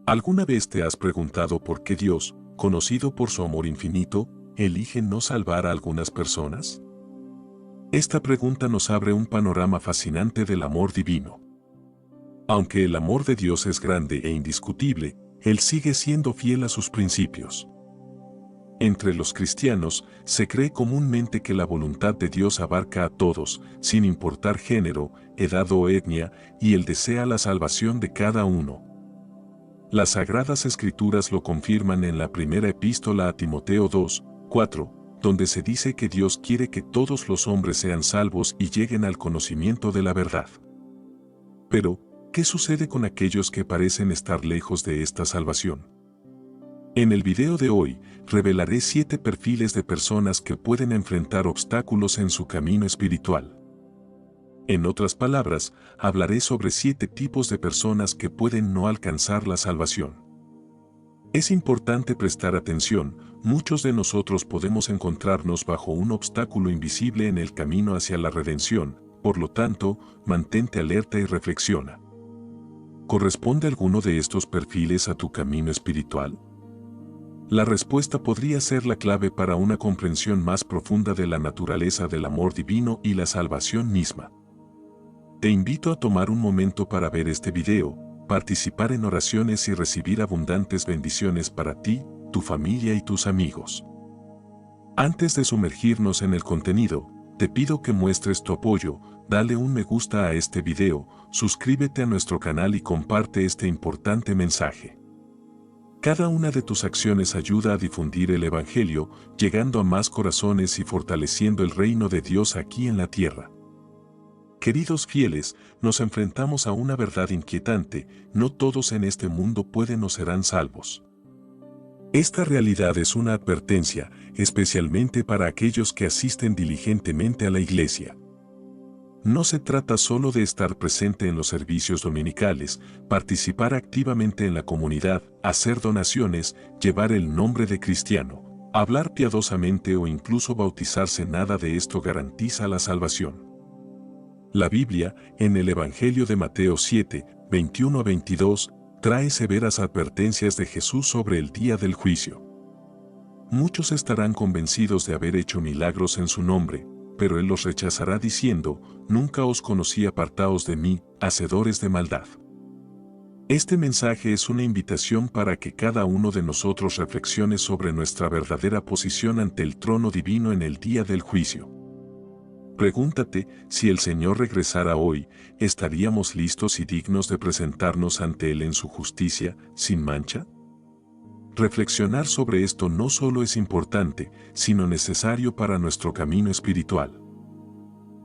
¿Alguna vez te has preguntado por qué Dios, conocido por su amor infinito, elige no salvar a algunas personas? Esta pregunta nos abre un panorama fascinante del amor divino. Aunque el amor de Dios es grande e indiscutible, Él sigue siendo fiel a sus principios. Entre los cristianos, se cree comúnmente que la voluntad de Dios abarca a todos, sin importar género, edad o etnia, y Él desea la salvación de cada uno. Las Sagradas Escrituras lo confirman en la primera epístola a Timoteo 2:4, donde se dice que Dios quiere que todos los hombres sean salvos y lleguen al conocimiento de la verdad. Pero, ¿qué sucede con aquellos que parecen estar lejos de esta salvación? En el video de hoy, revelaré 7 perfiles de personas que pueden enfrentar obstáculos en su camino espiritual. En otras palabras, hablaré sobre 7 tipos de personas que pueden no alcanzar la salvación. Es importante prestar atención, muchos de nosotros podemos encontrarnos bajo un obstáculo invisible en el camino hacia la redención, por lo tanto, mantente alerta y reflexiona. ¿Corresponde alguno de estos perfiles a tu camino espiritual? La respuesta podría ser la clave para una comprensión más profunda de la naturaleza del amor divino y la salvación misma. Te invito a tomar un momento para ver este video, participar en oraciones y recibir abundantes bendiciones para ti, tu familia y tus amigos. Antes de sumergirnos en el contenido, te pido que muestres tu apoyo, dale un me gusta a este video, suscríbete a nuestro canal y comparte este importante mensaje. Cada una de tus acciones ayuda a difundir el Evangelio, llegando a más corazones y fortaleciendo el reino de Dios aquí en la tierra. Queridos fieles, nos enfrentamos a una verdad inquietante: no todos en este mundo pueden o serán salvos. Esta realidad es una advertencia, especialmente para aquellos que asisten diligentemente a la iglesia. No se trata solo de estar presente en los servicios dominicales, participar activamente en la comunidad, hacer donaciones, llevar el nombre de cristiano, hablar piadosamente o incluso bautizarse. Nada de esto garantiza la salvación. La Biblia, en el Evangelio de Mateo 7:21-22, trae severas advertencias de Jesús sobre el día del juicio. Muchos estarán convencidos de haber hecho milagros en su nombre, pero Él los rechazará diciendo: nunca os conocí, apartaos de mí, hacedores de maldad. Este mensaje es una invitación para que cada uno de nosotros reflexione sobre nuestra verdadera posición ante el trono divino en el día del juicio. Pregúntate, si el Señor regresara hoy, ¿estaríamos listos y dignos de presentarnos ante Él en su justicia, sin mancha? Reflexionar sobre esto no solo es importante, sino necesario para nuestro camino espiritual.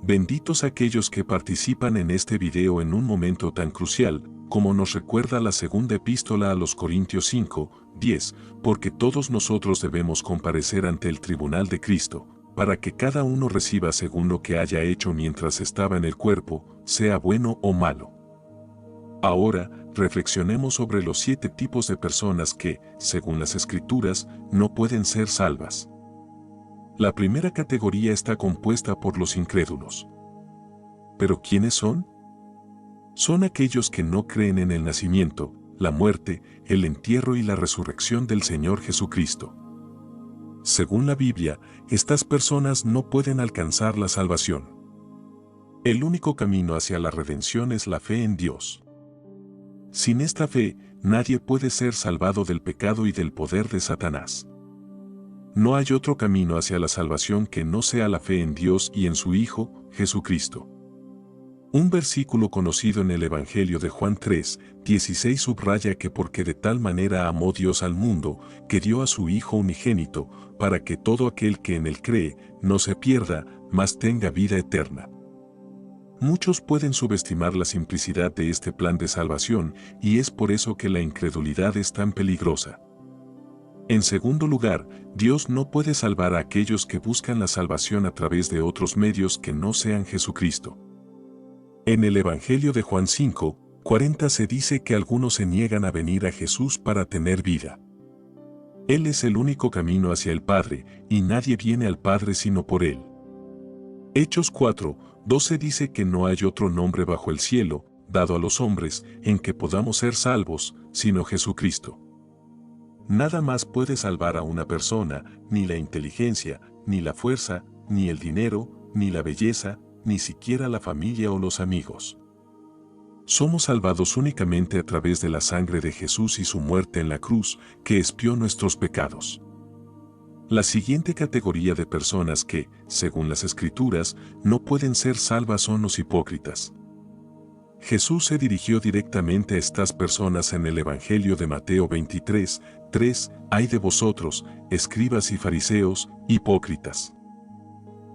Benditos aquellos que participan en este video en un momento tan crucial, como nos recuerda la segunda epístola a los Corintios 5:10, porque todos nosotros debemos comparecer ante el tribunal de Cristo, para que cada uno reciba según lo que haya hecho mientras estaba en el cuerpo, sea bueno o malo. Ahora, reflexionemos sobre los 7 tipos de personas que, según las Escrituras, no pueden ser salvas. La primera categoría está compuesta por los incrédulos. ¿Pero quiénes son? Son aquellos que no creen en el nacimiento, la muerte, el entierro y la resurrección del Señor Jesucristo. Según la Biblia, estas personas no pueden alcanzar la salvación. El único camino hacia la redención es la fe en Dios. Sin esta fe, nadie puede ser salvado del pecado y del poder de Satanás. No hay otro camino hacia la salvación que no sea la fe en Dios y en su Hijo, Jesucristo. Un versículo conocido en el Evangelio de Juan 3:16 subraya que porque de tal manera amó Dios al mundo, que dio a su Hijo unigénito, para que todo aquel que en él cree, no se pierda, mas tenga vida eterna. Muchos pueden subestimar la simplicidad de este plan de salvación, y es por eso que la incredulidad es tan peligrosa. En segundo lugar, Dios no puede salvar a aquellos que buscan la salvación a través de otros medios que no sean Jesucristo. En el Evangelio de Juan 5:40 se dice que algunos se niegan a venir a Jesús para tener vida. Él es el único camino hacia el Padre, y nadie viene al Padre sino por Él. Hechos 4:12 dice que no hay otro nombre bajo el cielo, dado a los hombres, en que podamos ser salvos, sino Jesucristo. Nada más puede salvar a una persona, ni la inteligencia, ni la fuerza, ni el dinero, ni la belleza, ni siquiera la familia o los amigos. Somos salvados únicamente a través de la sangre de Jesús y su muerte en la cruz, que expió nuestros pecados. La siguiente categoría de personas que, según las Escrituras, no pueden ser salvas son los hipócritas. Jesús se dirigió directamente a estas personas en el Evangelio de Mateo 23, 3, «Ay de vosotros, escribas y fariseos, hipócritas!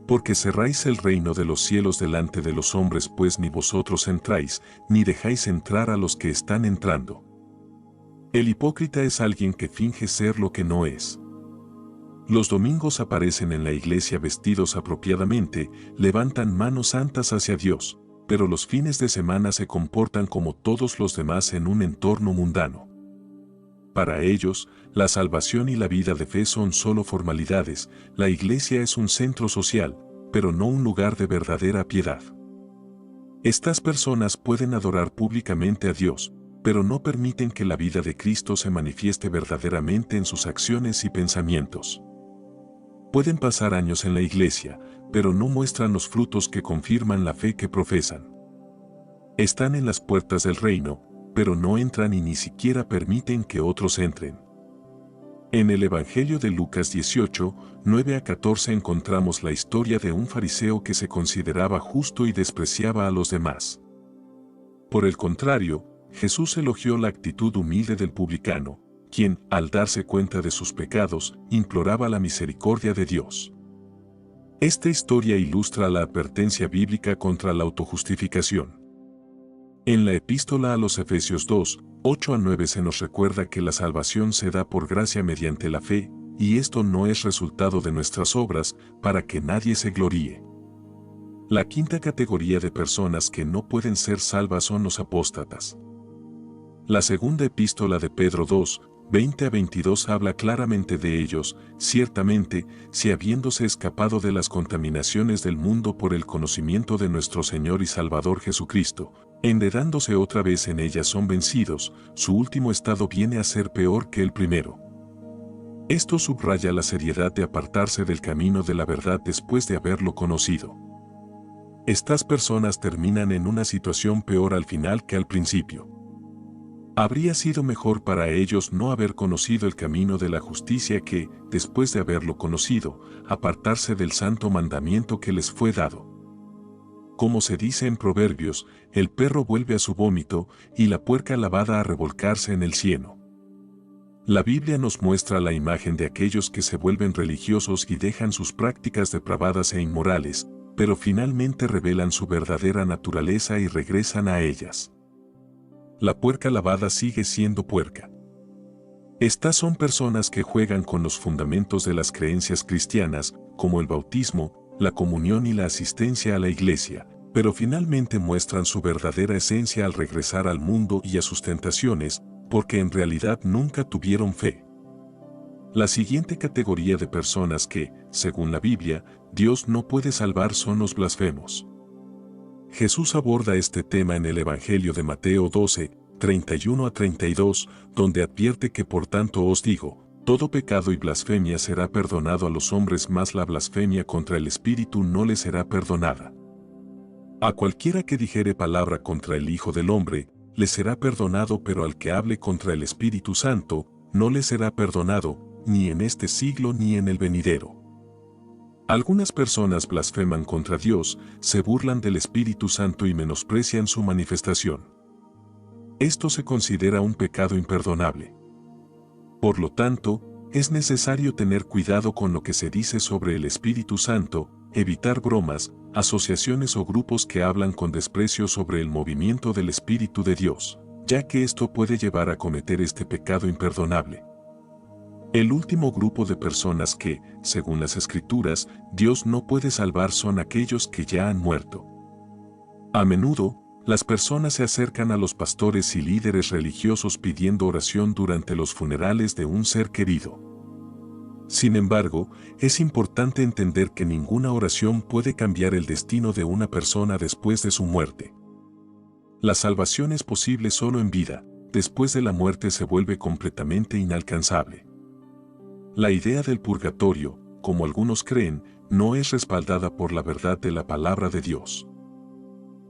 Porque cerráis el reino de los cielos delante de los hombres, pues ni vosotros entráis, ni dejáis entrar a los que están entrando». El hipócrita es alguien que finge ser lo que no es. Los domingos aparecen en la iglesia vestidos apropiadamente, levantan manos santas hacia Dios, pero los fines de semana se comportan como todos los demás en un entorno mundano. Para ellos, la salvación y la vida de fe son solo formalidades, la iglesia es un centro social, pero no un lugar de verdadera piedad. Estas personas pueden adorar públicamente a Dios, pero no permiten que la vida de Cristo se manifieste verdaderamente en sus acciones y pensamientos. Pueden pasar años en la iglesia, pero no muestran los frutos que confirman la fe que profesan. Están en las puertas del reino, pero no entran y ni siquiera permiten que otros entren. En el Evangelio de Lucas 18, 9 a 14 encontramos la historia de un fariseo que se consideraba justo y despreciaba a los demás. Por el contrario, Jesús elogió la actitud humilde del publicano, quien, al darse cuenta de sus pecados, imploraba la misericordia de Dios. Esta historia ilustra la advertencia bíblica contra la autojustificación. En la epístola a los Efesios 2, 8 a 9 se nos recuerda que la salvación se da por gracia mediante la fe, y esto no es resultado de nuestras obras, para que nadie se gloríe. La quinta categoría de personas que no pueden ser salvas son los apóstatas. La segunda epístola de Pedro 2, 20 a 22 habla claramente de ellos. Ciertamente, si habiéndose escapado de las contaminaciones del mundo por el conocimiento de nuestro Señor y Salvador Jesucristo, enredándose otra vez en ellas son vencidos, su último estado viene a ser peor que el primero. Esto subraya la seriedad de apartarse del camino de la verdad después de haberlo conocido. Estas personas terminan en una situación peor al final que al principio. Habría sido mejor para ellos no haber conocido el camino de la justicia que, después de haberlo conocido, apartarse del santo mandamiento que les fue dado. Como se dice en Proverbios, el perro vuelve a su vómito y la puerca lavada a revolcarse en el cieno. La Biblia nos muestra la imagen de aquellos que se vuelven religiosos y dejan sus prácticas depravadas e inmorales, pero finalmente revelan su verdadera naturaleza y regresan a ellas. La puerca lavada sigue siendo puerca. Estas son personas que juegan con los fundamentos de las creencias cristianas, como el bautismo, la comunión y la asistencia a la iglesia, pero finalmente muestran su verdadera esencia al regresar al mundo y a sus tentaciones, porque en realidad nunca tuvieron fe. La siguiente categoría de personas que, según la Biblia, Dios no puede salvar son los blasfemos. Jesús aborda este tema en el Evangelio de Mateo 12, 31 a 32, donde advierte que por tanto os digo, todo pecado y blasfemia será perdonado a los hombres, mas la blasfemia contra el Espíritu no le será perdonada. A cualquiera que dijere palabra contra el Hijo del Hombre, le será perdonado, pero al que hable contra el Espíritu Santo, no le será perdonado, ni en este siglo ni en el venidero. Algunas personas blasfeman contra Dios, se burlan del Espíritu Santo y menosprecian su manifestación. Esto se considera un pecado imperdonable. Por lo tanto, es necesario tener cuidado con lo que se dice sobre el Espíritu Santo, evitar bromas, asociaciones o grupos que hablan con desprecio sobre el movimiento del Espíritu de Dios, ya que esto puede llevar a cometer este pecado imperdonable. El último grupo de personas que, según las Escrituras, Dios no puede salvar son aquellos que ya han muerto. A menudo, las personas se acercan a los pastores y líderes religiosos pidiendo oración durante los funerales de un ser querido. Sin embargo, es importante entender que ninguna oración puede cambiar el destino de una persona después de su muerte. La salvación es posible solo en vida, después de la muerte se vuelve completamente inalcanzable. La idea del purgatorio, como algunos creen, no es respaldada por la verdad de la palabra de Dios.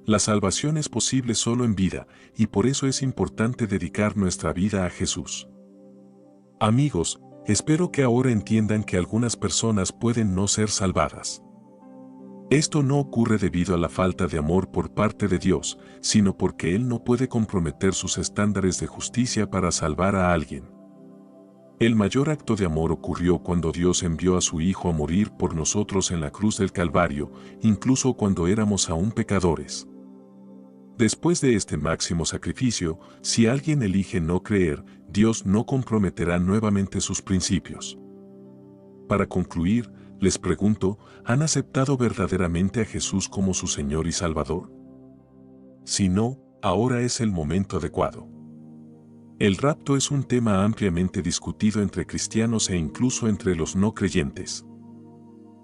La salvación es posible solo en vida, y por eso es importante dedicar nuestra vida a Jesús. Amigos, espero que ahora entiendan que algunas personas pueden no ser salvadas. Esto no ocurre debido a la falta de amor por parte de Dios, sino porque Él no puede comprometer sus estándares de justicia para salvar a alguien. El mayor acto de amor ocurrió cuando Dios envió a su Hijo a morir por nosotros en la cruz del Calvario, incluso cuando éramos aún pecadores. Después de este máximo sacrificio, si alguien elige no creer, Dios no comprometerá nuevamente sus principios. Para concluir, les pregunto, ¿han aceptado verdaderamente a Jesús como su Señor y Salvador? Si no, ahora es el momento adecuado. El rapto es un tema ampliamente discutido entre cristianos e incluso entre los no creyentes.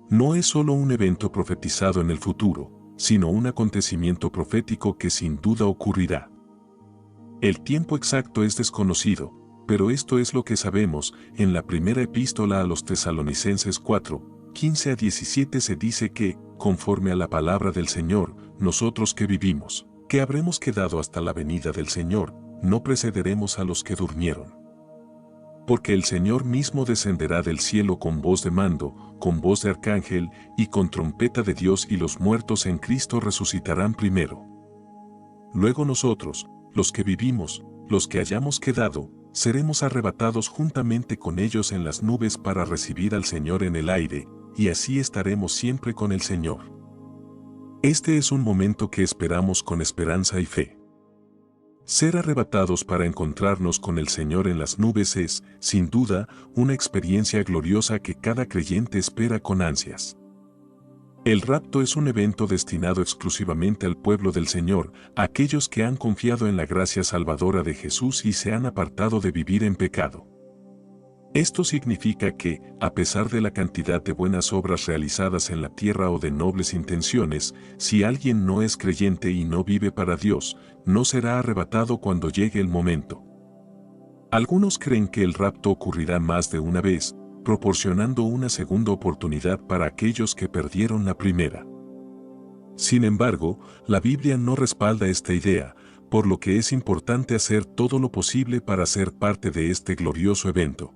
No es solo un evento profetizado en el futuro, sino un acontecimiento profético que sin duda ocurrirá. El tiempo exacto es desconocido, pero esto es lo que sabemos. En la primera epístola a los Tesalonicenses 4, 15 a 17 se dice que, conforme a la palabra del Señor, nosotros que vivimos, que habremos quedado hasta la venida del Señor, no precederemos a los que durmieron. Porque el Señor mismo descenderá del cielo con voz de mando, con voz de arcángel, y con trompeta de Dios, y los muertos en Cristo resucitarán primero. Luego nosotros, los que vivimos, los que hayamos quedado, seremos arrebatados juntamente con ellos en las nubes para recibir al Señor en el aire, y así estaremos siempre con el Señor. Este es un momento que esperamos con esperanza y fe. Ser arrebatados para encontrarnos con el Señor en las nubes es, sin duda, una experiencia gloriosa que cada creyente espera con ansias. El rapto es un evento destinado exclusivamente al pueblo del Señor, aquellos que han confiado en la gracia salvadora de Jesús y se han apartado de vivir en pecado. Esto significa que, a pesar de la cantidad de buenas obras realizadas en la tierra o de nobles intenciones, si alguien no es creyente y no vive para Dios, no será arrebatado cuando llegue el momento. Algunos creen que el rapto ocurrirá más de una vez, proporcionando una segunda oportunidad para aquellos que perdieron la primera. Sin embargo, la Biblia no respalda esta idea, por lo que es importante hacer todo lo posible para ser parte de este glorioso evento.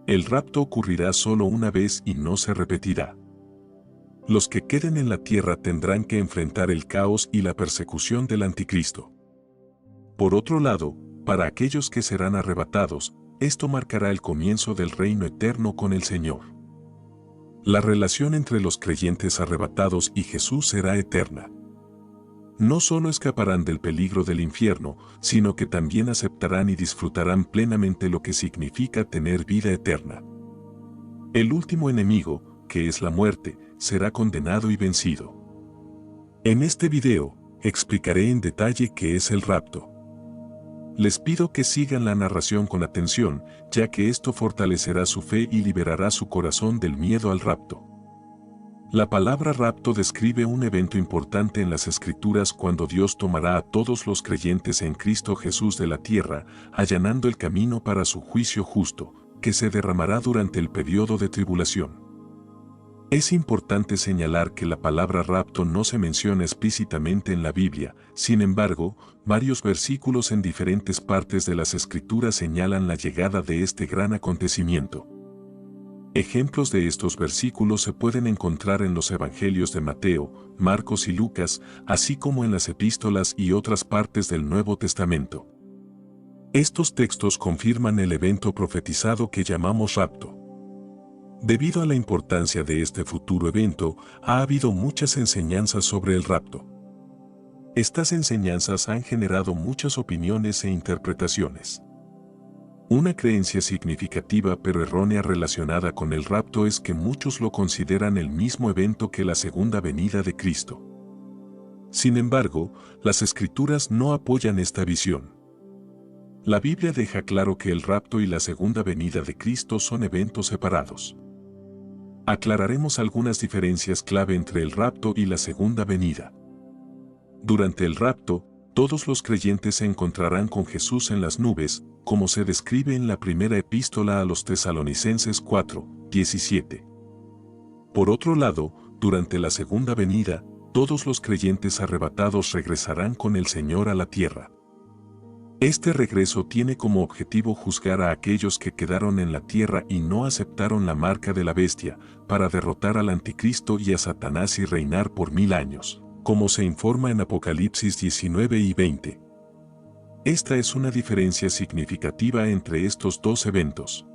El rapto ocurrirá solo una vez y no se repetirá. Los que queden en la tierra tendrán que enfrentar el caos y la persecución del anticristo. Por otro lado, para aquellos que serán arrebatados, esto marcará el comienzo del reino eterno con el Señor. La relación entre los creyentes arrebatados y Jesús será eterna. No solo escaparán del peligro del infierno, sino que también aceptarán y disfrutarán plenamente lo que significa tener vida eterna. El último enemigo, que es la muerte, será condenado y vencido. En este video, explicaré en detalle qué es el rapto. Les pido que sigan la narración con atención, ya que esto fortalecerá su fe y liberará su corazón del miedo al rapto. La palabra rapto describe un evento importante en las Escrituras cuando Dios tomará a todos los creyentes en Cristo Jesús de la tierra, allanando el camino para su juicio justo, que se derramará durante el periodo de tribulación. Es importante señalar que la palabra rapto no se menciona explícitamente en la Biblia, sin embargo, varios versículos en diferentes partes de las Escrituras señalan la llegada de este gran acontecimiento. Ejemplos de estos versículos se pueden encontrar en los Evangelios de Mateo, Marcos y Lucas, así como en las epístolas y otras partes del Nuevo Testamento. Estos textos confirman el evento profetizado que llamamos rapto. Debido a la importancia de este futuro evento, ha habido muchas enseñanzas sobre el rapto. Estas enseñanzas han generado muchas opiniones e interpretaciones. Una creencia significativa pero errónea relacionada con el rapto es que muchos lo consideran el mismo evento que la segunda venida de Cristo. Sin embargo, las Escrituras no apoyan esta visión. La Biblia deja claro que el rapto y la segunda venida de Cristo son eventos separados. Aclararemos algunas diferencias clave entre el rapto y la segunda venida. Durante el rapto, todos los creyentes se encontrarán con Jesús en las nubes, como se describe en la primera epístola a los Tesalonicenses 4:17. Por otro lado, durante la segunda venida, todos los creyentes arrebatados regresarán con el Señor a la tierra. Este regreso tiene como objetivo juzgar a aquellos que quedaron en la tierra y no aceptaron la marca de la bestia, para derrotar al anticristo y a Satanás y reinar por 1000 años, como se informa en Apocalipsis 19 y 20. Esta es una diferencia significativa entre estos dos eventos.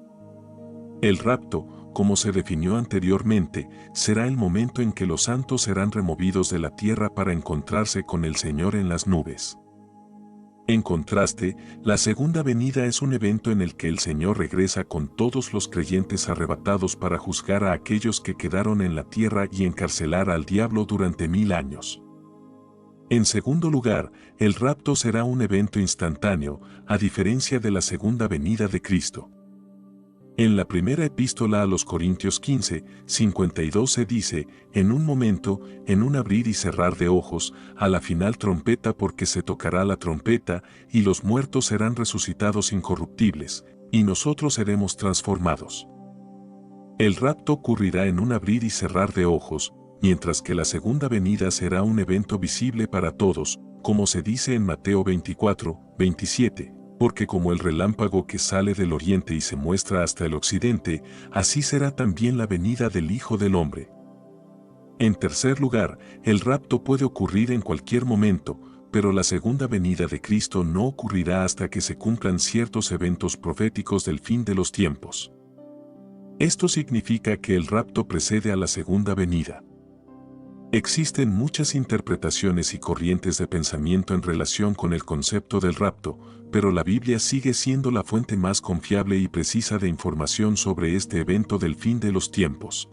El rapto, como se definió anteriormente, será el momento en que los santos serán removidos de la tierra para encontrarse con el Señor en las nubes. En contraste, la segunda venida es un evento en el que el Señor regresa con todos los creyentes arrebatados para juzgar a aquellos que quedaron en la tierra y encarcelar al diablo durante 1000 años. En segundo lugar, el rapto será un evento instantáneo, a diferencia de la segunda venida de Cristo. En la primera epístola a los Corintios 15:52 se dice, en un momento, en un abrir y cerrar de ojos, a la final trompeta porque se tocará la trompeta, y los muertos serán resucitados incorruptibles, y nosotros seremos transformados. El rapto ocurrirá en un abrir y cerrar de ojos, mientras que la segunda venida será un evento visible para todos, como se dice en Mateo 24:27. Porque como el relámpago que sale del oriente y se muestra hasta el occidente, así será también la venida del Hijo del Hombre. En tercer lugar, el rapto puede ocurrir en cualquier momento, pero la segunda venida de Cristo no ocurrirá hasta que se cumplan ciertos eventos proféticos del fin de los tiempos. Esto significa que el rapto precede a la segunda venida. Existen muchas interpretaciones y corrientes de pensamiento en relación con el concepto del rapto, pero la Biblia sigue siendo la fuente más confiable y precisa de información sobre este evento del fin de los tiempos.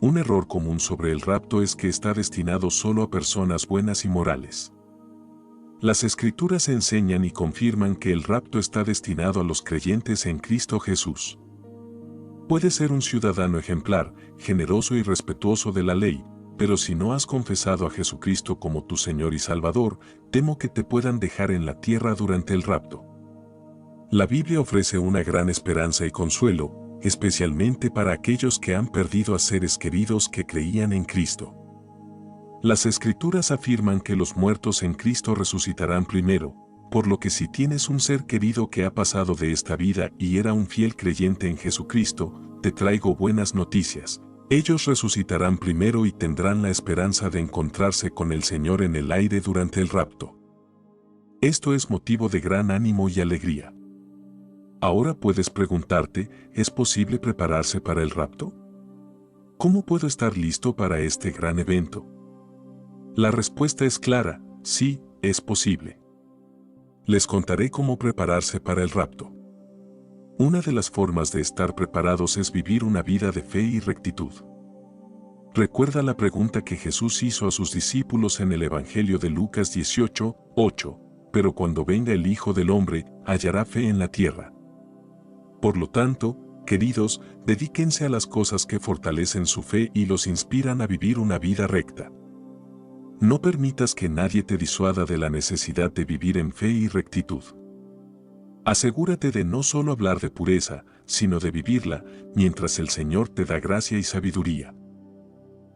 Un error común sobre el rapto es que está destinado solo a personas buenas y morales. Las Escrituras enseñan y confirman que el rapto está destinado a los creyentes en Cristo Jesús. Puedes ser un ciudadano ejemplar, generoso y respetuoso de la ley, pero si no has confesado a Jesucristo como tu Señor y Salvador, temo que te puedan dejar en la tierra durante el rapto. La Biblia ofrece una gran esperanza y consuelo, especialmente para aquellos que han perdido a seres queridos que creían en Cristo. Las Escrituras afirman que los muertos en Cristo resucitarán primero, por lo que si tienes un ser querido que ha pasado de esta vida y era un fiel creyente en Jesucristo, te traigo buenas noticias. Ellos resucitarán primero y tendrán la esperanza de encontrarse con el Señor en el aire durante el rapto. Esto es motivo de gran ánimo y alegría. Ahora puedes preguntarte, ¿es posible prepararse para el rapto? ¿Cómo puedo estar listo para este gran evento? La respuesta es clara, sí, es posible. Les contaré cómo prepararse para el rapto. Una de las formas de estar preparados es vivir una vida de fe y rectitud. Recuerda la pregunta que Jesús hizo a sus discípulos en el Evangelio de Lucas 18:8, pero cuando venga el Hijo del Hombre, hallará fe en la tierra. Por lo tanto, queridos, dedíquense a las cosas que fortalecen su fe y los inspiran a vivir una vida recta. No permitas que nadie te disuada de la necesidad de vivir en fe y rectitud. Asegúrate de no solo hablar de pureza, sino de vivirla, mientras el Señor te da gracia y sabiduría.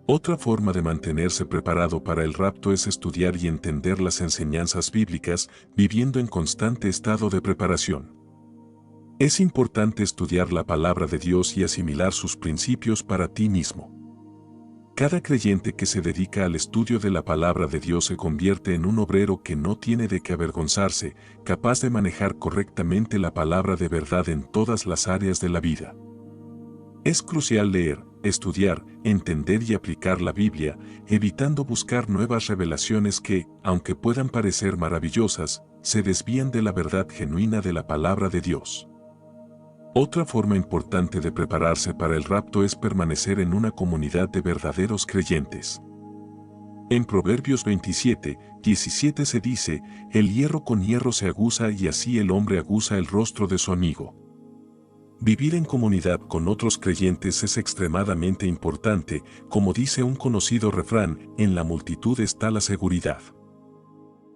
Otra forma de mantenerse preparado para el rapto es estudiar y entender las enseñanzas bíblicas, viviendo en constante estado de preparación. Es importante estudiar la palabra de Dios y asimilar sus principios para ti mismo. Cada creyente que se dedica al estudio de la palabra de Dios se convierte en un obrero que no tiene de qué avergonzarse, capaz de manejar correctamente la palabra de verdad en todas las áreas de la vida. Es crucial leer, estudiar, entender y aplicar la Biblia, evitando buscar nuevas revelaciones que, aunque puedan parecer maravillosas, se desvían de la verdad genuina de la palabra de Dios. Otra forma importante de prepararse para el rapto es permanecer en una comunidad de verdaderos creyentes. En Proverbios 27:17 se dice, el hierro con hierro se aguza y así el hombre aguza el rostro de su amigo. Vivir en comunidad con otros creyentes es extremadamente importante, como dice un conocido refrán, en la multitud está la seguridad.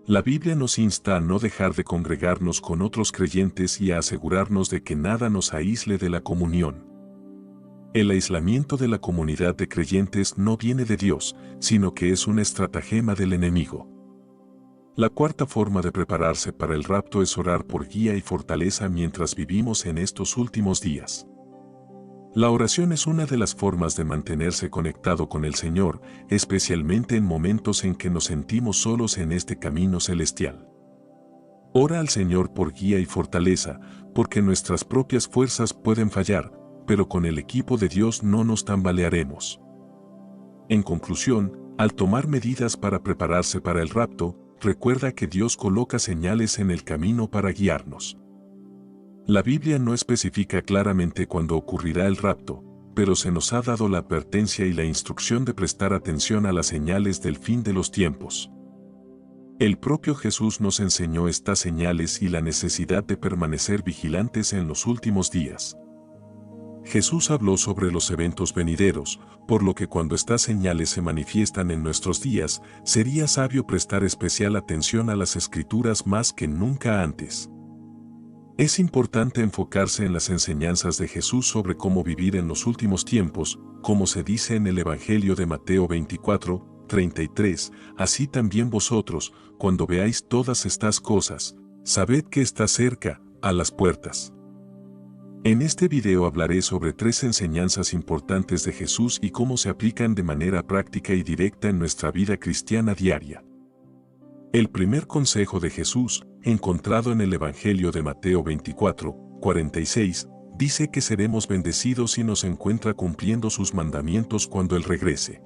La Biblia nos insta a no dejar de congregarnos con otros creyentes y a asegurarnos de que nada nos aísle de la comunión. El aislamiento de la comunidad de creyentes no viene de Dios, sino que es un estratagema del enemigo. La cuarta forma de prepararse para el rapto es orar por guía y fortaleza mientras vivimos en estos últimos días. La oración es una de las formas de mantenerse conectado con el Señor, especialmente en momentos en que nos sentimos solos en este camino celestial. Ora al Señor por guía y fortaleza, porque nuestras propias fuerzas pueden fallar, pero con el equipo de Dios no nos tambalearemos. En conclusión, al tomar medidas para prepararse para el rapto, recuerda que Dios coloca señales en el camino para guiarnos. La Biblia no especifica claramente cuándo ocurrirá el rapto, pero se nos ha dado la advertencia y la instrucción de prestar atención a las señales del fin de los tiempos. El propio Jesús nos enseñó estas señales y la necesidad de permanecer vigilantes en los últimos días. Jesús habló sobre los eventos venideros, por lo que cuando estas señales se manifiestan en nuestros días, sería sabio prestar especial atención a las Escrituras más que nunca antes. Es importante enfocarse en las enseñanzas de Jesús sobre cómo vivir en los últimos tiempos, como se dice en el Evangelio de Mateo 24, 33, así también vosotros, cuando veáis todas estas cosas, sabed que está cerca, a las puertas. En este video hablaré sobre 3 enseñanzas importantes de Jesús y cómo se aplican de manera práctica y directa en nuestra vida cristiana diaria. El primer consejo de Jesús, encontrado en el Evangelio de Mateo 24, 46, dice que seremos bendecidos si nos encuentra cumpliendo sus mandamientos cuando Él regrese.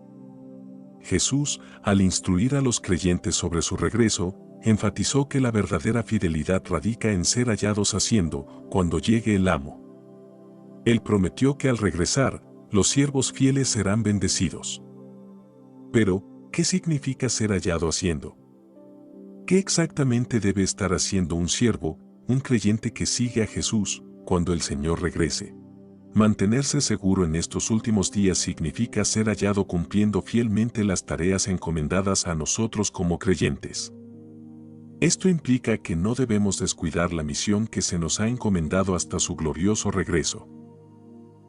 Jesús, al instruir a los creyentes sobre su regreso, enfatizó que la verdadera fidelidad radica en ser hallados haciendo cuando llegue el amo. Él prometió que al regresar, los siervos fieles serán bendecidos. Pero, ¿qué significa ser hallado haciendo? ¿Qué exactamente debe estar haciendo un siervo, un creyente que sigue a Jesús, cuando el Señor regrese? Mantenerse seguro en estos últimos días significa ser hallado cumpliendo fielmente las tareas encomendadas a nosotros como creyentes. Esto implica que no debemos descuidar la misión que se nos ha encomendado hasta su glorioso regreso.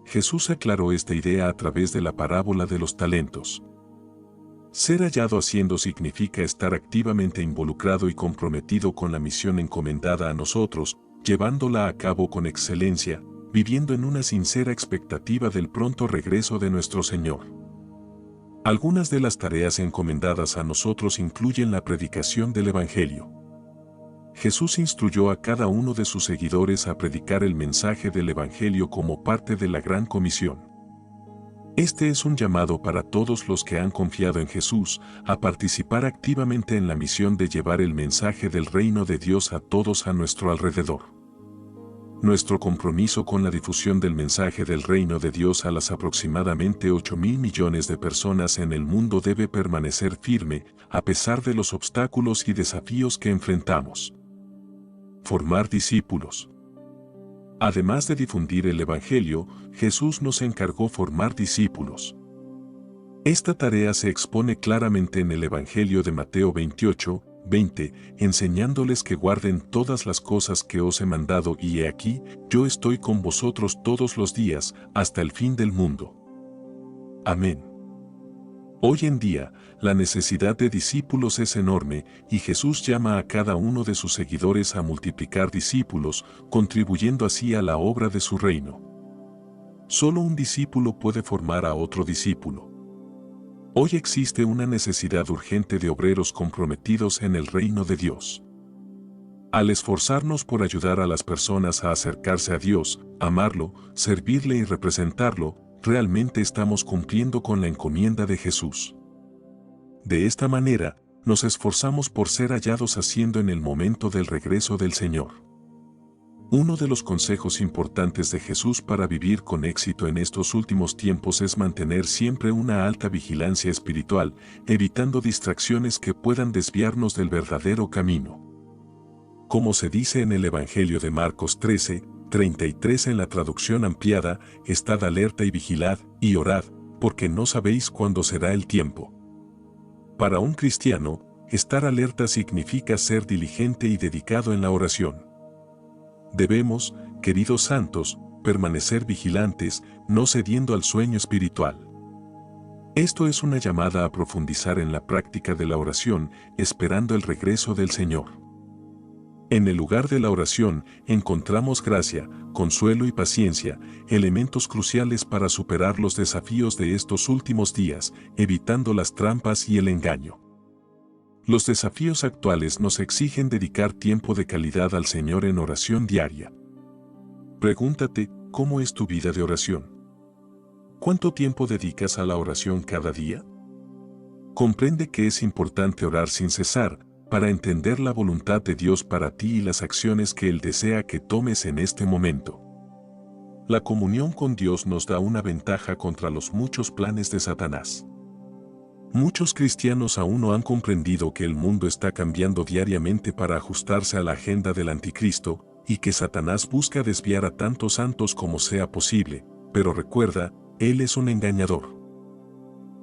Jesús aclaró esta idea a través de la parábola de los talentos. Ser hallado haciendo significa estar activamente involucrado y comprometido con la misión encomendada a nosotros, llevándola a cabo con excelencia, viviendo en una sincera expectativa del pronto regreso de nuestro Señor. Algunas de las tareas encomendadas a nosotros incluyen la predicación del Evangelio. Jesús instruyó a cada uno de sus seguidores a predicar el mensaje del Evangelio como parte de la Gran Comisión. Este es un llamado para todos los que han confiado en Jesús a participar activamente en la misión de llevar el mensaje del reino de Dios a todos a nuestro alrededor. Nuestro compromiso con la difusión del mensaje del reino de Dios a las aproximadamente 8.000 millones de personas en el mundo debe permanecer firme, a pesar de los obstáculos y desafíos que enfrentamos. Formar discípulos. Además de difundir el Evangelio, Jesús nos encargó formar discípulos. Esta tarea se expone claramente en el Evangelio de Mateo 28, 20, enseñándoles que guarden todas las cosas que os he mandado y he aquí, yo estoy con vosotros todos los días, hasta el fin del mundo. Amén. Hoy en día, la necesidad de discípulos es enorme y Jesús llama a cada uno de sus seguidores a multiplicar discípulos, contribuyendo así a la obra de su reino. Solo un discípulo puede formar a otro discípulo. Hoy existe una necesidad urgente de obreros comprometidos en el reino de Dios. Al esforzarnos por ayudar a las personas a acercarse a Dios, amarlo, servirle y representarlo, realmente estamos cumpliendo con la encomienda de Jesús. De esta manera, nos esforzamos por ser hallados haciendo en el momento del regreso del Señor. Uno de los consejos importantes de Jesús para vivir con éxito en estos últimos tiempos es mantener siempre una alta vigilancia espiritual, evitando distracciones que puedan desviarnos del verdadero camino. Como se dice en el Evangelio de Marcos 13, 33 en la traducción ampliada, estad alerta y vigilad, y orad, porque no sabéis cuándo será el tiempo. Para un cristiano, estar alerta significa ser diligente y dedicado en la oración. Debemos, queridos santos, permanecer vigilantes, no cediendo al sueño espiritual. Esto es una llamada a profundizar en la práctica de la oración, esperando el regreso del Señor. En el lugar de la oración encontramos gracia, consuelo y paciencia, elementos cruciales para superar los desafíos de estos últimos días, evitando las trampas y el engaño. Los desafíos actuales nos exigen dedicar tiempo de calidad al Señor en oración diaria. Pregúntate, ¿cómo es tu vida de oración? ¿Cuánto tiempo dedicas a la oración cada día? Comprende que es importante orar sin cesar, para entender la voluntad de Dios para ti y las acciones que Él desea que tomes en este momento. La comunión con Dios nos da una ventaja contra los muchos planes de Satanás. Muchos cristianos aún no han comprendido que el mundo está cambiando diariamente para ajustarse a la agenda del anticristo, y que Satanás busca desviar a tantos santos como sea posible, pero recuerda, Él es un engañador.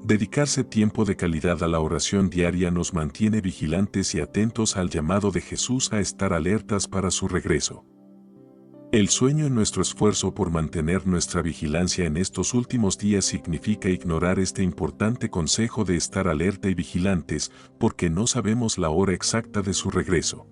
Dedicarse tiempo de calidad a la oración diaria nos mantiene vigilantes y atentos al llamado de Jesús a estar alertas para su regreso. El sueño en nuestro esfuerzo por mantener nuestra vigilancia en estos últimos días significa ignorar este importante consejo de estar alerta y vigilantes, porque no sabemos la hora exacta de su regreso.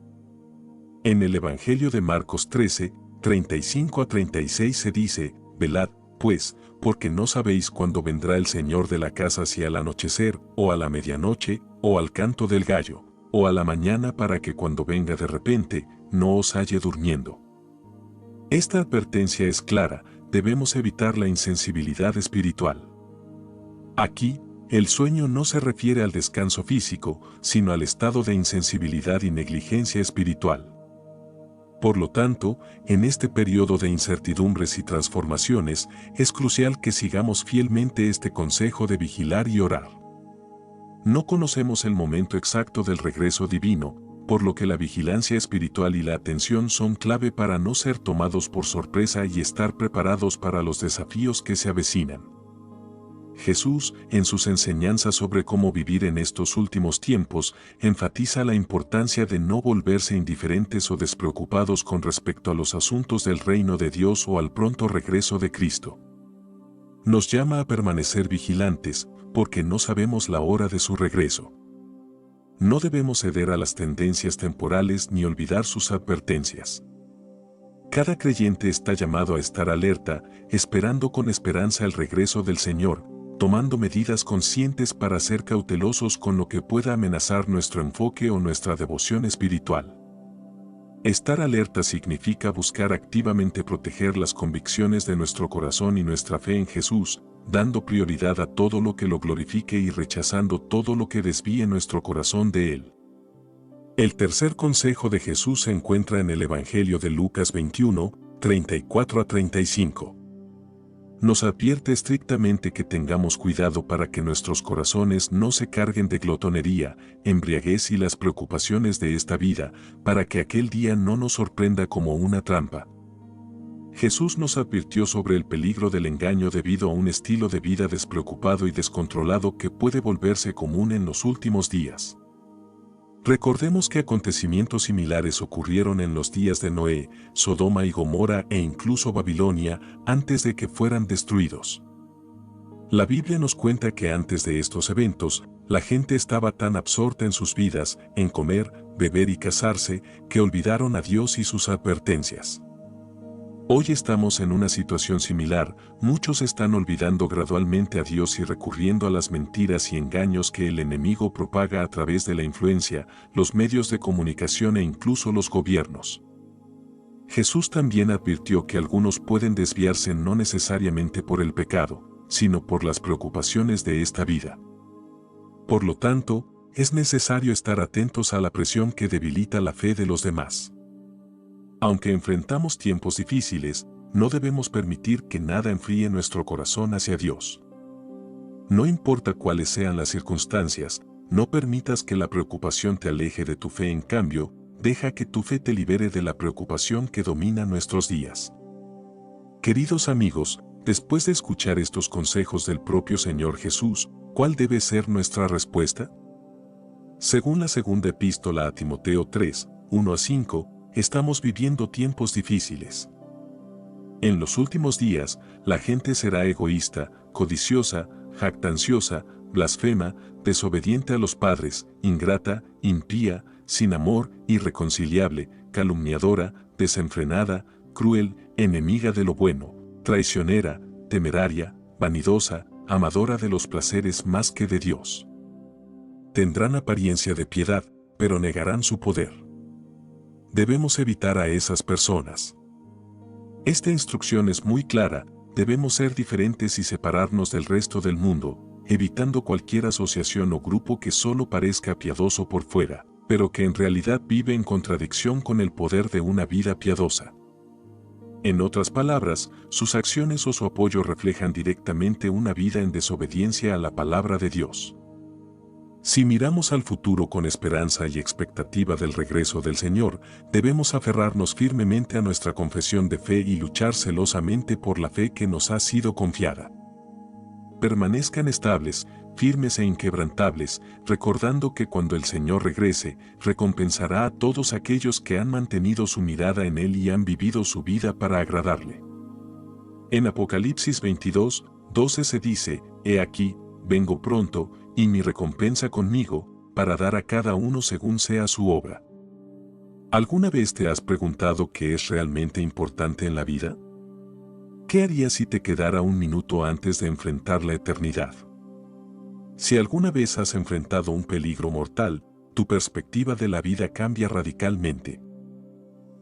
En el Evangelio de Marcos 13, 35 a 36 se dice, «Velad, pues, porque no sabéis cuándo vendrá el Señor de la casa, si al anochecer, o a la medianoche, o al canto del gallo, o a la mañana, para que cuando venga de repente, no os halle durmiendo». Esta advertencia es clara, debemos evitar la insensibilidad espiritual. Aquí, el sueño no se refiere al descanso físico, sino al estado de insensibilidad y negligencia espiritual. Por lo tanto, en este periodo de incertidumbres y transformaciones, es crucial que sigamos fielmente este consejo de vigilar y orar. No conocemos el momento exacto del regreso divino, por lo que la vigilancia espiritual y la atención son clave para no ser tomados por sorpresa y estar preparados para los desafíos que se avecinan. Jesús, en sus enseñanzas sobre cómo vivir en estos últimos tiempos, enfatiza la importancia de no volverse indiferentes o despreocupados con respecto a los asuntos del reino de Dios o al pronto regreso de Cristo. Nos llama a permanecer vigilantes, porque no sabemos la hora de su regreso. No debemos ceder a las tendencias temporales ni olvidar sus advertencias. Cada creyente está llamado a estar alerta, esperando con esperanza el regreso del Señor, tomando medidas conscientes para ser cautelosos con lo que pueda amenazar nuestro enfoque o nuestra devoción espiritual. Estar alerta significa buscar activamente proteger las convicciones de nuestro corazón y nuestra fe en Jesús, dando prioridad a todo lo que lo glorifique y rechazando todo lo que desvíe nuestro corazón de Él. El tercer consejo de Jesús se encuentra en el Evangelio de Lucas 21, 34 a 35. Nos advierte estrictamente que tengamos cuidado para que nuestros corazones no se carguen de glotonería, embriaguez y las preocupaciones de esta vida, para que aquel día no nos sorprenda como una trampa. Jesús nos advirtió sobre el peligro del engaño debido a un estilo de vida despreocupado y descontrolado que puede volverse común en los últimos días. Recordemos que acontecimientos similares ocurrieron en los días de Noé, Sodoma y Gomorra e incluso Babilonia antes de que fueran destruidos. La Biblia nos cuenta que antes de estos eventos, la gente estaba tan absorta en sus vidas, en comer, beber y casarse, que olvidaron a Dios y sus advertencias. Hoy estamos en una situación similar, muchos están olvidando gradualmente a Dios y recurriendo a las mentiras y engaños que el enemigo propaga a través de la influencia, los medios de comunicación e incluso los gobiernos. Jesús también advirtió que algunos pueden desviarse no necesariamente por el pecado, sino por las preocupaciones de esta vida. Por lo tanto, es necesario estar atentos a la presión que debilita la fe de los demás. Aunque enfrentamos tiempos difíciles, no debemos permitir que nada enfríe nuestro corazón hacia Dios. No importa cuáles sean las circunstancias, no permitas que la preocupación te aleje de tu fe, en cambio, deja que tu fe te libere de la preocupación que domina nuestros días. Queridos amigos, después de escuchar estos consejos del propio Señor Jesús, ¿cuál debe ser nuestra respuesta? Según la segunda epístola a Timoteo 3, 1-5, estamos viviendo tiempos difíciles. En los últimos días, la gente será egoísta, codiciosa, jactanciosa, blasfema, desobediente a los padres, ingrata, impía, sin amor, irreconciliable, calumniadora, desenfrenada, cruel, enemiga de lo bueno, traicionera, temeraria, vanidosa, amadora de los placeres más que de Dios. Tendrán apariencia de piedad, pero negarán su poder. Debemos evitar a esas personas. Esta instrucción es muy clara: debemos ser diferentes y separarnos del resto del mundo, evitando cualquier asociación o grupo que solo parezca piadoso por fuera, pero que en realidad vive en contradicción con el poder de una vida piadosa. En otras palabras, sus acciones o su apoyo reflejan directamente una vida en desobediencia a la palabra de Dios. Si miramos al futuro con esperanza y expectativa del regreso del Señor, debemos aferrarnos firmemente a nuestra confesión de fe y luchar celosamente por la fe que nos ha sido confiada. Permanezcan estables, firmes e inquebrantables, recordando que cuando el Señor regrese, recompensará a todos aquellos que han mantenido su mirada en Él y han vivido su vida para agradarle. En Apocalipsis 22, 12 se dice: «He aquí, vengo pronto, y mi recompensa conmigo, para dar a cada uno según sea su obra». ¿Alguna vez te has preguntado qué es realmente importante en la vida? ¿Qué harías si te quedara un minuto antes de enfrentar la eternidad? Si alguna vez has enfrentado un peligro mortal, tu perspectiva de la vida cambia radicalmente.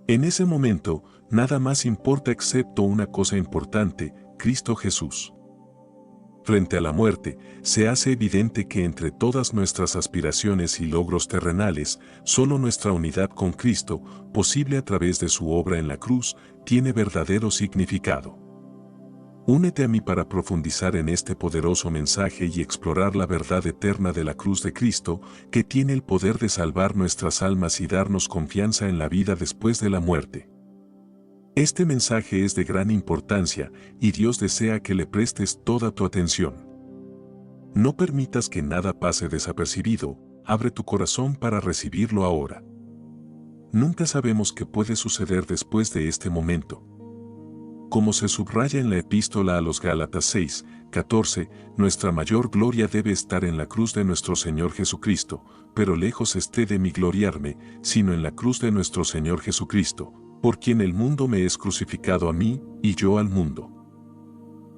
En ese momento, nada más importa excepto una cosa importante: Cristo Jesús. Frente a la muerte, se hace evidente que entre todas nuestras aspiraciones y logros terrenales, solo nuestra unidad con Cristo, posible a través de su obra en la cruz, tiene verdadero significado. Únete a mí para profundizar en este poderoso mensaje y explorar la verdad eterna de la cruz de Cristo, que tiene el poder de salvar nuestras almas y darnos confianza en la vida después de la muerte. Este mensaje es de gran importancia y Dios desea que le prestes toda tu atención. No permitas que nada pase desapercibido, abre tu corazón para recibirlo ahora. Nunca sabemos qué puede suceder después de este momento. Como se subraya en la epístola a los Gálatas 6, 14, nuestra mayor gloria debe estar en la cruz de nuestro Señor Jesucristo, pero lejos esté de mí gloriarme, sino en la cruz de nuestro Señor Jesucristo, por quien el mundo me es crucificado a mí, y yo al mundo.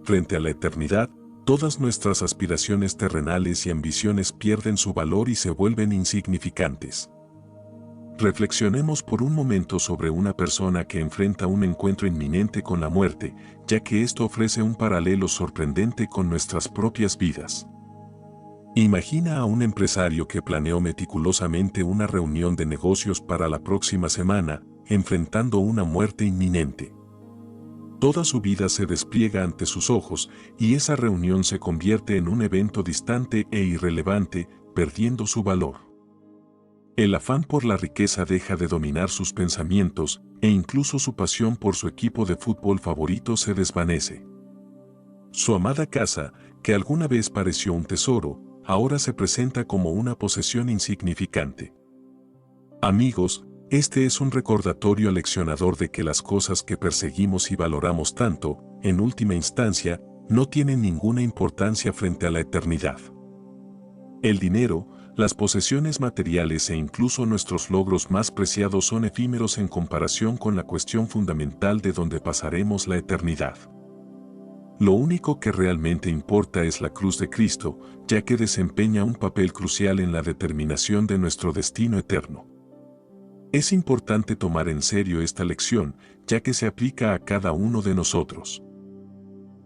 Frente a la eternidad, todas nuestras aspiraciones terrenales y ambiciones pierden su valor y se vuelven insignificantes. Reflexionemos por un momento sobre una persona que enfrenta un encuentro inminente con la muerte, ya que esto ofrece un paralelo sorprendente con nuestras propias vidas. Imagina a un empresario que planeó meticulosamente una reunión de negocios para la próxima semana, enfrentando una muerte inminente. Toda su vida se despliega ante sus ojos y esa reunión se convierte en un evento distante e irrelevante, perdiendo su valor. El afán por la riqueza deja de dominar sus pensamientos e incluso su pasión por su equipo de fútbol favorito se desvanece. Su amada casa, que alguna vez pareció un tesoro, ahora se presenta como una posesión insignificante. Amigos, este es un recordatorio aleccionador de que las cosas que perseguimos y valoramos tanto, en última instancia, no tienen ninguna importancia frente a la eternidad. El dinero, las posesiones materiales e incluso nuestros logros más preciados son efímeros en comparación con la cuestión fundamental de donde pasaremos la eternidad. Lo único que realmente importa es la cruz de Cristo, ya que desempeña un papel crucial en la determinación de nuestro destino eterno. Es importante tomar en serio esta lección, ya que se aplica a cada uno de nosotros.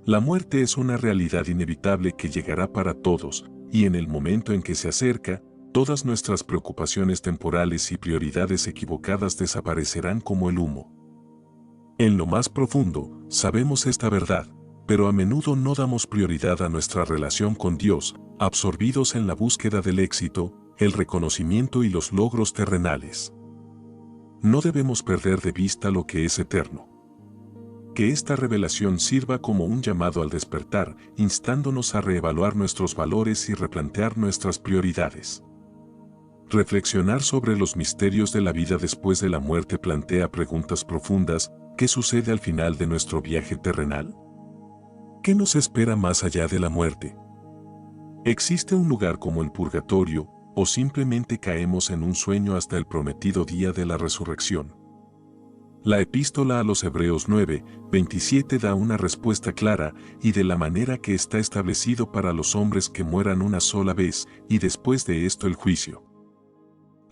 La muerte es una realidad inevitable que llegará para todos, y en el momento en que se acerca, todas nuestras preocupaciones temporales y prioridades equivocadas desaparecerán como el humo. En lo más profundo, sabemos esta verdad, pero a menudo no damos prioridad a nuestra relación con Dios, absorbidos en la búsqueda del éxito, el reconocimiento y los logros terrenales. No debemos perder de vista lo que es eterno. Que esta revelación sirva como un llamado al despertar, instándonos a reevaluar nuestros valores y replantear nuestras prioridades. Reflexionar sobre los misterios de la vida después de la muerte plantea preguntas profundas. ¿Qué sucede al final de nuestro viaje terrenal? ¿Qué nos espera más allá de la muerte? ¿Existe un lugar como el purgatorio, o simplemente caemos en un sueño hasta el prometido día de la resurrección? La epístola a los Hebreos 9:27 da una respuesta clara, y de la manera que está establecido para los hombres que mueran una sola vez, y después de esto el juicio.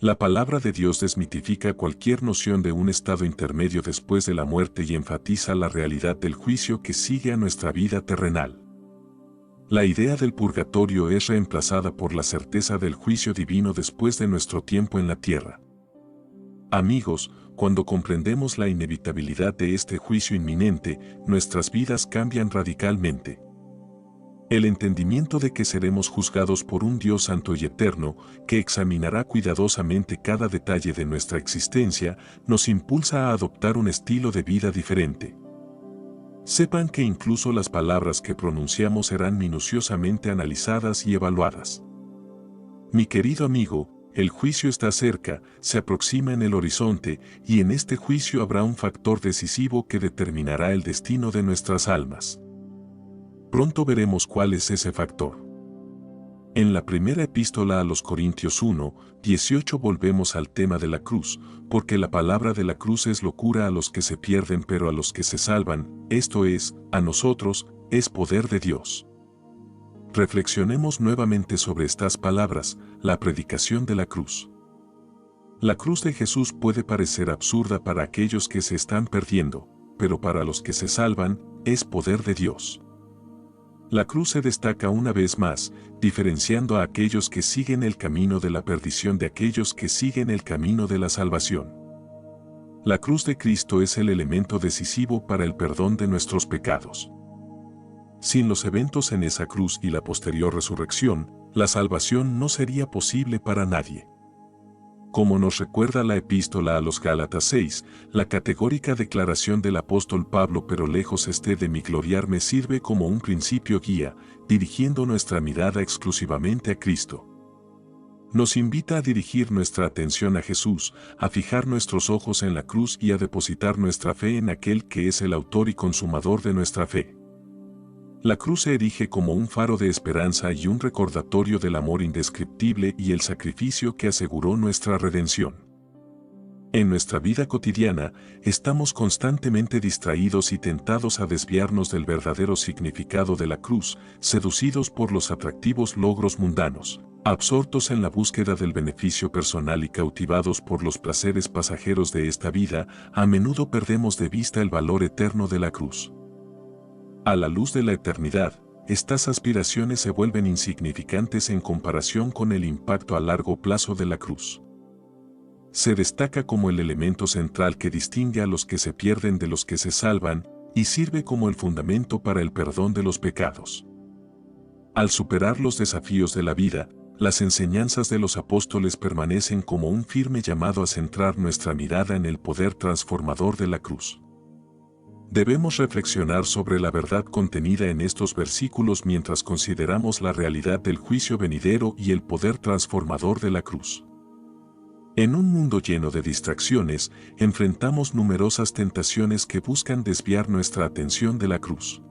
La palabra de Dios desmitifica cualquier noción de un estado intermedio después de la muerte y enfatiza la realidad del juicio que sigue a nuestra vida terrenal. La idea del purgatorio es reemplazada por la certeza del juicio divino después de nuestro tiempo en la tierra. Amigos, cuando comprendemos la inevitabilidad de este juicio inminente, nuestras vidas cambian radicalmente. El entendimiento de que seremos juzgados por un Dios santo y eterno, que examinará cuidadosamente cada detalle de nuestra existencia, nos impulsa a adoptar un estilo de vida diferente. Sepan que incluso las palabras que pronunciamos serán minuciosamente analizadas y evaluadas. Mi querido amigo, el juicio está cerca, se aproxima en el horizonte, y en este juicio habrá un factor decisivo que determinará el destino de nuestras almas. Pronto veremos cuál es ese factor. En la primera epístola a los Corintios 1:18 volvemos al tema de la cruz, porque la palabra de la cruz es locura a los que se pierden, pero a los que se salvan, esto es, a nosotros, es poder de Dios. Reflexionemos nuevamente sobre estas palabras, la predicación de la cruz. La cruz de Jesús puede parecer absurda para aquellos que se están perdiendo, pero para los que se salvan, es poder de Dios. La cruz se destaca una vez más, diferenciando a aquellos que siguen el camino de la perdición de aquellos que siguen el camino de la salvación. La cruz de Cristo es el elemento decisivo para el perdón de nuestros pecados. Sin los eventos en esa cruz y la posterior resurrección, la salvación no sería posible para nadie. Como nos recuerda la epístola a los Gálatas 6, la categórica declaración del apóstol Pablo, pero lejos esté de mí gloriarme, sirve como un principio guía, dirigiendo nuestra mirada exclusivamente a Cristo. Nos invita a dirigir nuestra atención a Jesús, a fijar nuestros ojos en la cruz y a depositar nuestra fe en aquel que es el autor y consumador de nuestra fe. La cruz se erige como un faro de esperanza y un recordatorio del amor indescriptible y el sacrificio que aseguró nuestra redención. En nuestra vida cotidiana, estamos constantemente distraídos y tentados a desviarnos del verdadero significado de la cruz, seducidos por los atractivos logros mundanos, absortos en la búsqueda del beneficio personal y cautivados por los placeres pasajeros de esta vida, a menudo perdemos de vista el valor eterno de la cruz. A la luz de la eternidad, estas aspiraciones se vuelven insignificantes en comparación con el impacto a largo plazo de la cruz. Se destaca como el elemento central que distingue a los que se pierden de los que se salvan, y sirve como el fundamento para el perdón de los pecados. Al superar los desafíos de la vida, las enseñanzas de los apóstoles permanecen como un firme llamado a centrar nuestra mirada en el poder transformador de la cruz. Debemos reflexionar sobre la verdad contenida en estos versículos mientras consideramos la realidad del juicio venidero y el poder transformador de la cruz. En un mundo lleno de distracciones, enfrentamos numerosas tentaciones que buscan desviar nuestra atención de la cruz.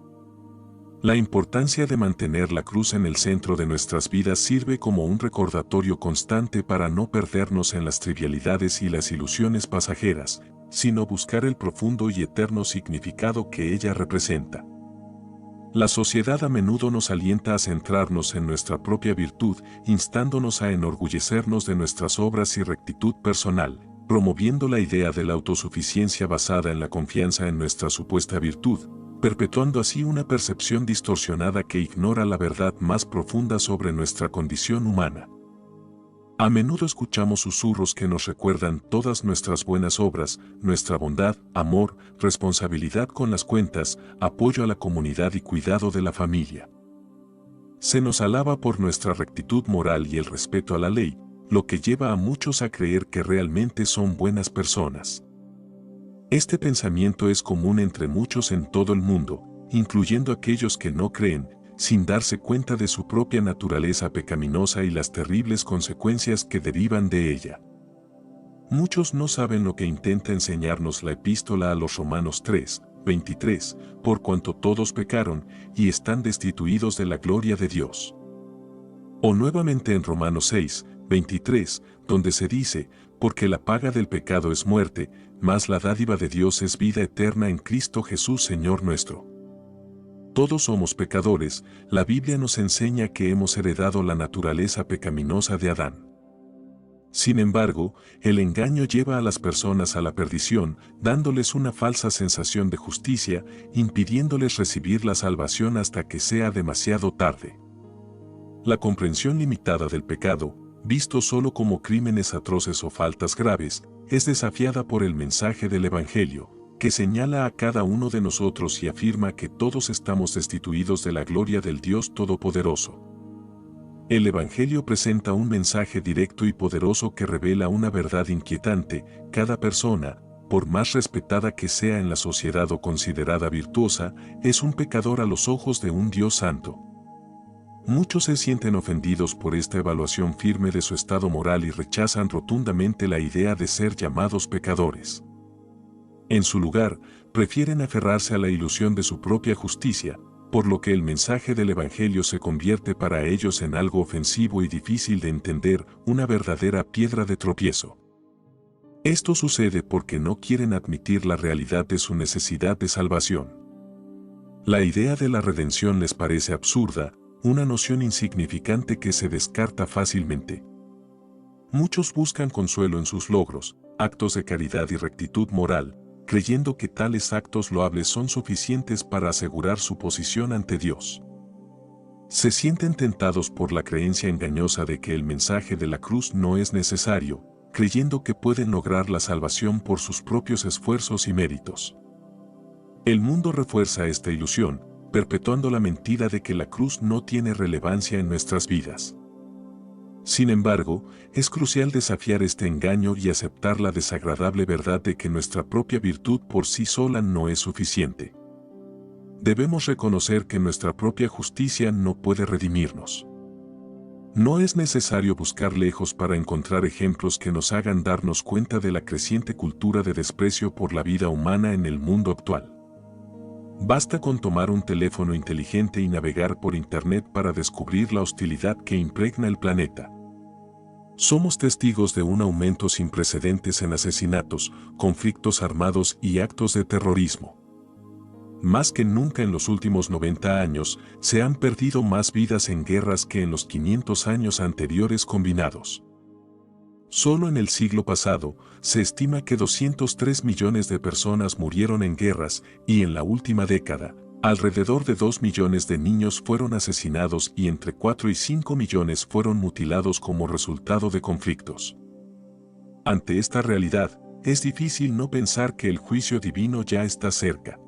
La importancia de mantener la cruz en el centro de nuestras vidas sirve como un recordatorio constante para no perdernos en las trivialidades y las ilusiones pasajeras, sino buscar el profundo y eterno significado que ella representa. La sociedad a menudo nos alienta a centrarnos en nuestra propia virtud, instándonos a enorgullecernos de nuestras obras y rectitud personal, promoviendo la idea de la autosuficiencia basada en la confianza en nuestra supuesta virtud, perpetuando así una percepción distorsionada que ignora la verdad más profunda sobre nuestra condición humana. A menudo escuchamos susurros que nos recuerdan todas nuestras buenas obras, nuestra bondad, amor, responsabilidad con las cuentas, apoyo a la comunidad y cuidado de la familia. Se nos alaba por nuestra rectitud moral y el respeto a la ley, lo que lleva a muchos a creer que realmente son buenas personas. Este pensamiento es común entre muchos en todo el mundo, incluyendo aquellos que no creen, sin darse cuenta de su propia naturaleza pecaminosa y las terribles consecuencias que derivan de ella. Muchos no saben lo que intenta enseñarnos la epístola a los Romanos 3, 23, por cuanto todos pecaron y están destituidos de la gloria de Dios. O nuevamente en Romanos 6, 23, donde se dice, porque la paga del pecado es muerte, mas la dádiva de Dios es vida eterna en Cristo Jesús Señor nuestro. Todos somos pecadores, la Biblia nos enseña que hemos heredado la naturaleza pecaminosa de Adán. Sin embargo, el engaño lleva a las personas a la perdición, dándoles una falsa sensación de justicia, impidiéndoles recibir la salvación hasta que sea demasiado tarde. La comprensión limitada del pecado, visto solo como crímenes atroces o faltas graves, es desafiada por el mensaje del Evangelio, que señala a cada uno de nosotros y afirma que todos estamos destituidos de la gloria del Dios Todopoderoso. El Evangelio presenta un mensaje directo y poderoso que revela una verdad inquietante: cada persona, por más respetada que sea en la sociedad o considerada virtuosa, es un pecador a los ojos de un Dios santo. Muchos se sienten ofendidos por esta evaluación firme de su estado moral y rechazan rotundamente la idea de ser llamados pecadores. En su lugar, prefieren aferrarse a la ilusión de su propia justicia, por lo que el mensaje del Evangelio se convierte para ellos en algo ofensivo y difícil de entender, una verdadera piedra de tropiezo. Esto sucede porque no quieren admitir la realidad de su necesidad de salvación. La idea de la redención les parece absurda, una noción insignificante que se descarta fácilmente. Muchos buscan consuelo en sus logros, actos de caridad y rectitud moral, creyendo que tales actos loables son suficientes para asegurar su posición ante Dios. Se sienten tentados por la creencia engañosa de que el mensaje de la cruz no es necesario, creyendo que pueden lograr la salvación por sus propios esfuerzos y méritos. El mundo refuerza esta ilusión, perpetuando la mentira de que la cruz no tiene relevancia en nuestras vidas. Sin embargo, es crucial desafiar este engaño y aceptar la desagradable verdad de que nuestra propia virtud por sí sola no es suficiente. Debemos reconocer que nuestra propia justicia no puede redimirnos. No es necesario buscar lejos para encontrar ejemplos que nos hagan darnos cuenta de la creciente cultura de desprecio por la vida humana en el mundo actual. Basta con tomar un teléfono inteligente y navegar por Internet para descubrir la hostilidad que impregna el planeta. Somos testigos de un aumento sin precedentes en asesinatos, conflictos armados y actos de terrorismo. Más que nunca en los últimos 90 años, se han perdido más vidas en guerras que en los 500 años anteriores combinados. Solo en el siglo pasado, se estima que 203 millones de personas murieron en guerras y en la última década, alrededor de 2 millones de niños fueron asesinados y entre 4 y 5 millones fueron mutilados como resultado de conflictos. Ante esta realidad, es difícil no pensar que el juicio divino ya está cerca.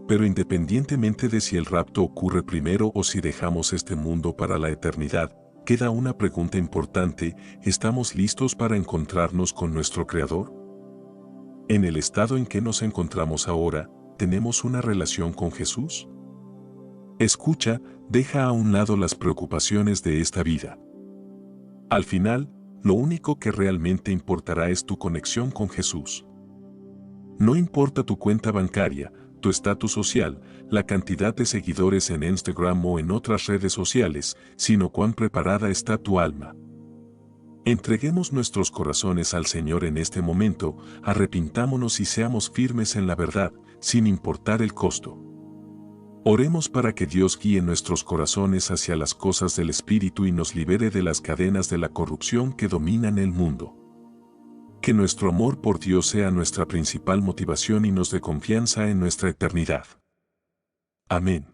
Pero independientemente de si el rapto ocurre primero o si dejamos este mundo para la eternidad, queda una pregunta importante: ¿estamos listos para encontrarnos con nuestro Creador? En el estado en que nos encontramos ahora, ¿tenemos una relación con Jesús? Escucha, deja a un lado las preocupaciones de esta vida. Al final, lo único que realmente importará es tu conexión con Jesús. No importa tu cuenta bancaria, tu estatus social, la cantidad de seguidores en Instagram o en otras redes sociales, sino cuán preparada está tu alma. Entreguemos nuestros corazones al Señor en este momento, arrepintámonos y seamos firmes en la verdad, sin importar el costo. Oremos para que Dios guíe nuestros corazones hacia las cosas del Espíritu y nos libere de las cadenas de la corrupción que dominan el mundo. Que nuestro amor por Dios sea nuestra principal motivación y nos dé confianza en nuestra eternidad. Amén.